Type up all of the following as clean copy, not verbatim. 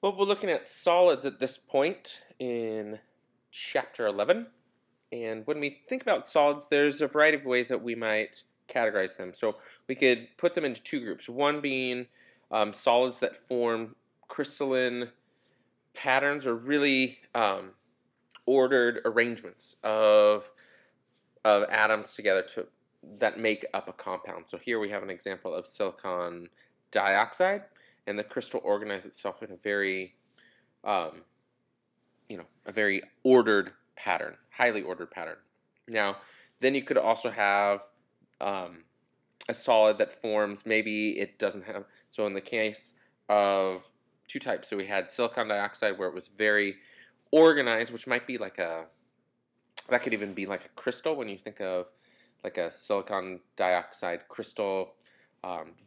Well, we're looking at solids at this point in chapter 11. And when we think about solids, there's a variety of ways that we might categorize them. So we could put them into two groups. One being solids that form crystalline patterns or really ordered arrangements of atoms together that make up a compound. So here we have an example of silicon dioxide, and the crystal organizes itself in a very um, a very ordered pattern, highly ordered pattern. Now, then you could also have um, a solid that forms, maybe it doesn't have, so in the case of two types, so we had silicon dioxide where it was very organized, which might be like that could even be like a crystal when you think of like a silicon dioxide crystal,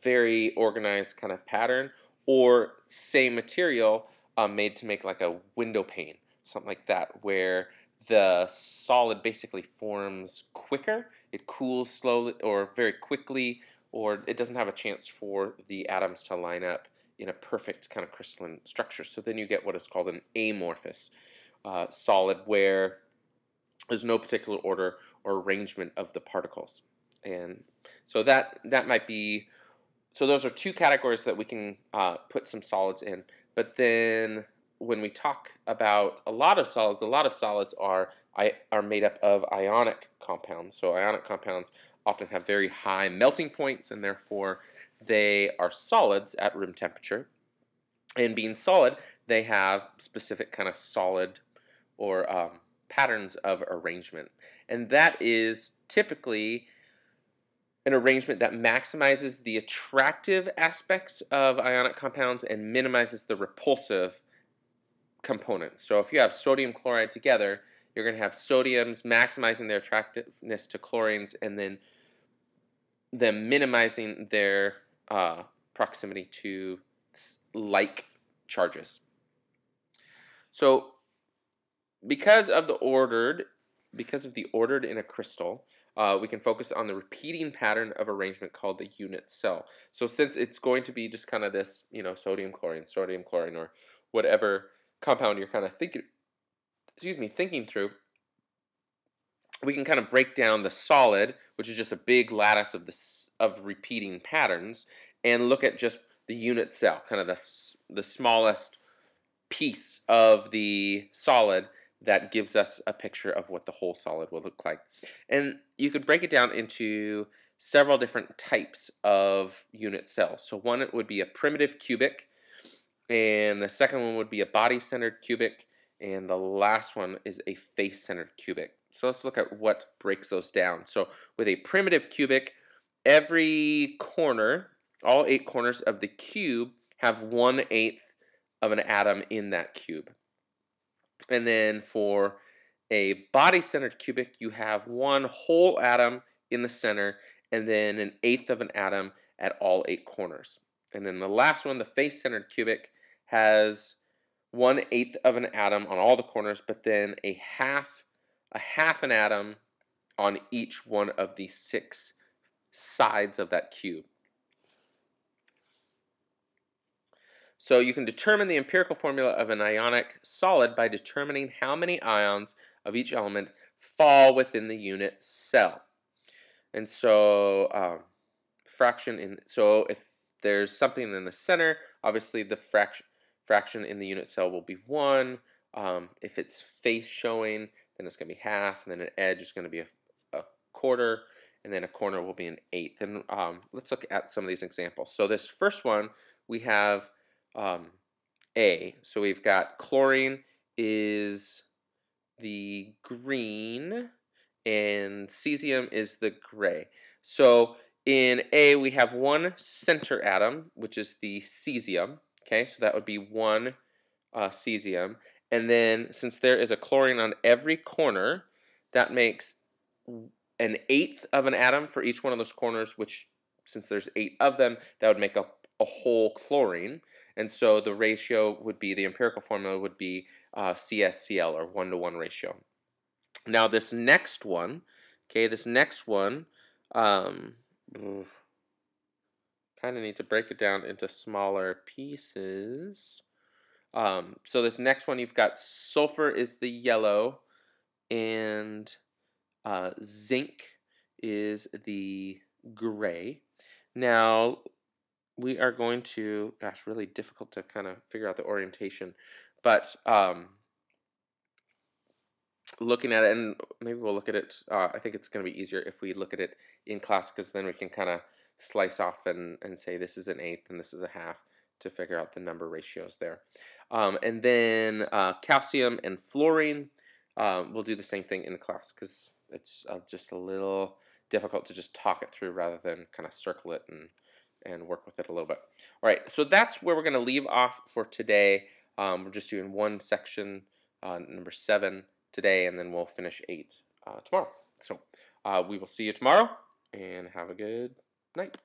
very organized kind of pattern, or same material made to make like a window pane, something like that, where the solid basically forms quicker, it cools slowly or very quickly, or it doesn't have a chance for the atoms to line up in a perfect kind of crystalline structure. So then you get what is called an amorphous solid, where there's no particular order or arrangement of the particles. And so that might be, so those are two categories that we can put some solids in. But then when we talk about a lot of solids are made up of ionic compounds. So ionic compounds often have very high melting points, and therefore they are solids at room temperature. And being solid, they have specific kind of solid or patterns of arrangement. And that is typically an arrangement that maximizes the attractive aspects of ionic compounds and minimizes the repulsive components. So if you have sodium chloride together, you're going to have sodiums maximizing their attractiveness to chlorines and then them minimizing their proximity to like charges. So because of the ordered in a crystal, we can focus on the repeating pattern of arrangement called the unit cell. So since it's going to be just kind of this, sodium chlorine, or whatever compound you're kind of thinking through, we can kind of break down the solid, which is just a big lattice of repeating patterns, and look at just the unit cell, kind of the smallest piece of the solid that gives us a picture of what the whole solid will look like. And you could break it down into several different types of unit cells. So one would be a primitive cubic, and the second one would be a body-centered cubic, and the last one is a face-centered cubic. So let's look at what breaks those down. So with a primitive cubic, every corner, all 8 corners of the cube have 1/8 of an atom in that cube. And then for a body-centered cubic, you have one whole atom in the center and then 1/8 of an atom at all 8 corners. And then the last one, the face-centered cubic, has 1/8 of an atom on all the corners, but then a half an atom on each one of the 6 sides of that cube. So you can determine the empirical formula of an ionic solid by determining how many ions of each element fall within the unit cell. And so so if there's something in the center, obviously the fraction in the unit cell will be 1. If it's face showing, then it's going to be half, and then an edge is going to be a quarter, and then a corner will be 1/8. And let's look at some of these examples. So this first one, we have A. So we've got chlorine is the green and cesium is the gray. So in A, we have one center atom, which is the cesium. Okay, so that would be one cesium. And then since there is a chlorine on every corner, that makes 1/8 of an atom for each one of those corners, which since there's 8 of them, that would make up a whole chlorine. And so the ratio would be, the empirical formula would be CSCl, or 1-to-1 ratio. Now this next one, kind of need to break it down into smaller pieces. So this next one, you've got sulfur is the yellow, and zinc is the gray. Now we are going to, gosh, really difficult to kind of figure out the orientation, but looking at it, and maybe we'll look at it, I think it's going to be easier if we look at it in class, because then we can kind of slice off and say this is an eighth and this is a half to figure out the number ratios there. And then calcium and fluorine, we'll do the same thing in class, because it's just a little difficult to just talk it through rather than kind of circle it and work with it a little bit. All right, so that's where we're going to leave off for today. We're just doing one section, number 7 today, and then we'll finish 8 tomorrow. So we will see you tomorrow, and have a good night.